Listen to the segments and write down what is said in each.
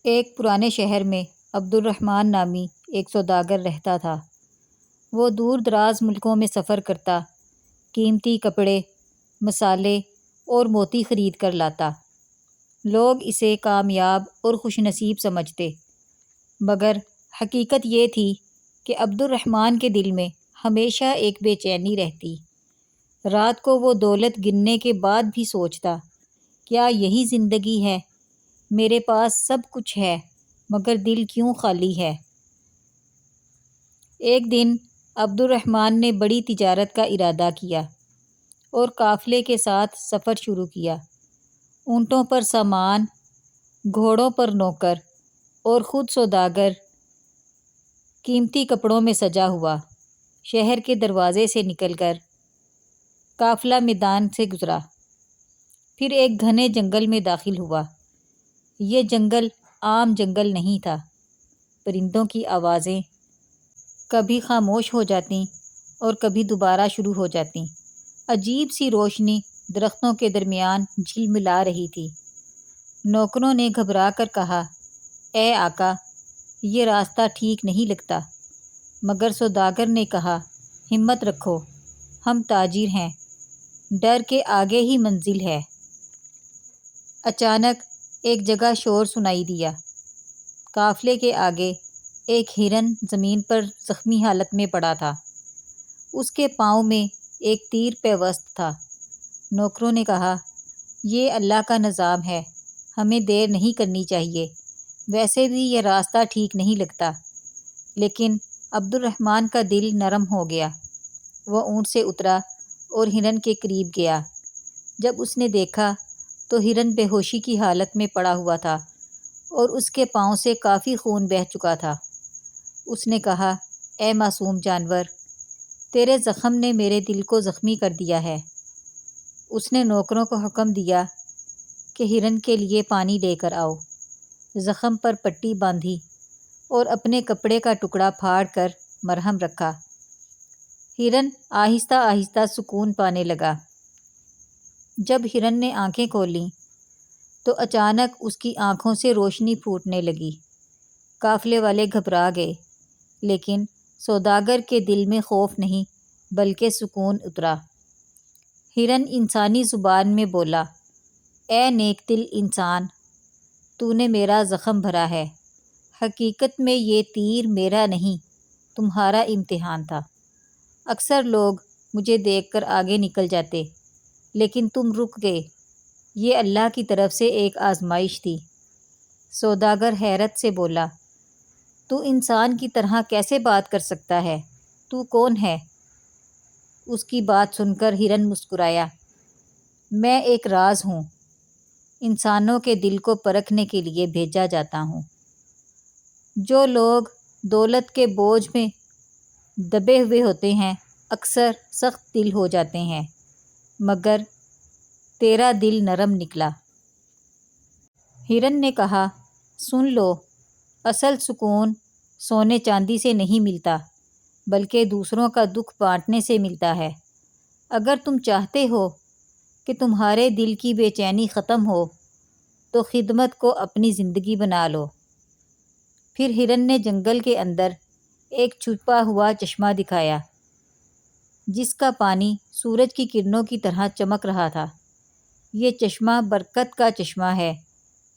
ایک پرانے شہر میں عبد الرحمن نامی ایک سوداگر رہتا تھا۔ وہ دور دراز ملکوں میں سفر کرتا، قیمتی کپڑے، مصالحے اور موتی خرید کر لاتا۔ لوگ اسے کامیاب اور خوش نصیب سمجھتے، مگر حقیقت یہ تھی کہ عبد الرحمن کے دل میں ہمیشہ ایک بے چینی رہتی۔ رات کو وہ دولت گننے کے بعد بھی سوچتا، کیا یہی زندگی ہے؟ میرے پاس سب کچھ ہے، مگر دل کیوں خالی ہے؟ ایک دن عبد الرحمن نے بڑی تجارت کا ارادہ کیا اور قافلے کے ساتھ سفر شروع کیا۔ اونٹوں پر سامان، گھوڑوں پر نوکر اور خود سوداگر قیمتی کپڑوں میں سجا ہوا شہر کے دروازے سے نکل کر قافلہ میدان سے گزرا۔ پھر ایک گھنے جنگل میں داخل ہوا۔ یہ جنگل عام جنگل نہیں تھا۔ پرندوں کی آوازیں کبھی خاموش ہو جاتیں اور کبھی دوبارہ شروع ہو جاتیں۔ عجیب سی روشنی درختوں کے درمیان جھلملا رہی تھی۔ نوکروں نے گھبرا کر کہا، اے آقا، یہ راستہ ٹھیک نہیں لگتا۔ مگر سوداگر نے کہا، ہمت رکھو، ہم تاجر ہیں، ڈر کے آگے ہی منزل ہے۔ اچانک ایک جگہ شور سنائی دیا۔ قافلے کے آگے ایک ہرن زمین پر زخمی حالت میں پڑا تھا۔ اس کے پاؤں میں ایک تیر پیوست تھا۔ نوکروں نے کہا، یہ اللہ کا نظام ہے، ہمیں دیر نہیں کرنی چاہیے، ویسے بھی یہ راستہ ٹھیک نہیں لگتا۔ لیکن عبد الرحمن کا دل نرم ہو گیا۔ وہ اونٹ سے اترا اور ہرن کے قریب گیا۔ جب اس نے دیکھا تو ہرن بے ہوشی کی حالت میں پڑا ہوا تھا اور اس کے پاؤں سے کافی خون بہہ چکا تھا۔ اس نے کہا، اے معصوم جانور، تیرے زخم نے میرے دل کو زخمی کر دیا ہے۔ اس نے نوکروں کو حکم دیا کہ ہرن کے لیے پانی لے کر آؤ، زخم پر پٹی باندھی اور اپنے کپڑے کا ٹکڑا پھاڑ کر مرہم رکھا۔ ہرن آہستہ آہستہ سکون پانے لگا۔ جب ہرن نے آنکھیں کھولیں تو اچانک اس کی آنکھوں سے روشنی پھوٹنے لگی۔ قافلے والے گھبرا گئے، لیکن سوداگر کے دل میں خوف نہیں بلکہ سکون اترا۔ ہرن انسانی زبان میں بولا، اے نیک دل انسان، تو نے میرا زخم بھرا ہے۔ حقیقت میں یہ تیر میرا نہیں، تمہارا امتحان تھا۔ اکثر لوگ مجھے دیکھ کر آگے نکل جاتے، لیکن تم رک گئے۔ یہ اللہ کی طرف سے ایک آزمائش تھی۔ سوداگر حیرت سے بولا، تو انسان کی طرح کیسے بات کر سکتا ہے؟ تو کون ہے؟ اس کی بات سن کر ہرن مسکرایا، میں ایک راز ہوں، انسانوں کے دل کو پرکھنے کے لیے بھیجا جاتا ہوں۔ جو لوگ دولت کے بوجھ میں دبے ہوئے ہوتے ہیں اکثر سخت دل ہو جاتے ہیں، مگر تیرا دل نرم نکلا۔ ہرن نے کہا، سن لو، اصل سکون سونے چاندی سے نہیں ملتا، بلکہ دوسروں کا دکھ بانٹنے سے ملتا ہے۔ اگر تم چاہتے ہو کہ تمہارے دل کی بے چینی ختم ہو تو خدمت کو اپنی زندگی بنا لو۔ پھر ہرن نے جنگل کے اندر ایک چھپا ہوا چشمہ دکھایا، جس کا پانی سورج کی کرنوں کی طرح چمک رہا تھا۔ یہ چشمہ برکت کا چشمہ ہے،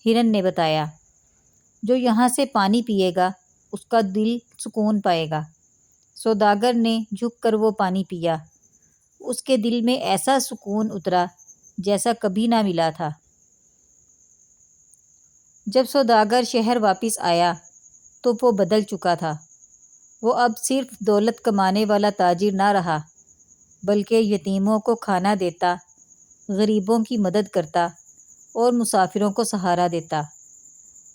ہرن نے بتایا۔ جو یہاں سے پانی پیے گا اس کا دل سکون پائے گا۔ سوداگر نے جھک کر وہ پانی پیا۔ اس کے دل میں ایسا سکون اترا جیسا کبھی نہ ملا تھا۔ جب سوداگر شہر واپس آیا تو وہ بدل چکا تھا۔ وہ اب صرف دولت کمانے والا تاجر نہ رہا، بلکہ یتیموں کو کھانا دیتا، غریبوں کی مدد کرتا اور مسافروں کو سہارا دیتا۔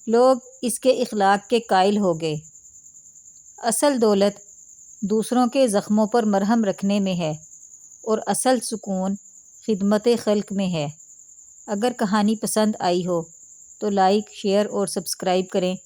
لوگ اس کے اخلاق کے قائل ہو گئے۔ اصل دولت دوسروں کے زخموں پر مرہم رکھنے میں ہے اور اصل سکون خدمت خلق میں ہے۔ اگر کہانی پسند آئی ہو تو لائک، شیئر اور سبسکرائب کریں۔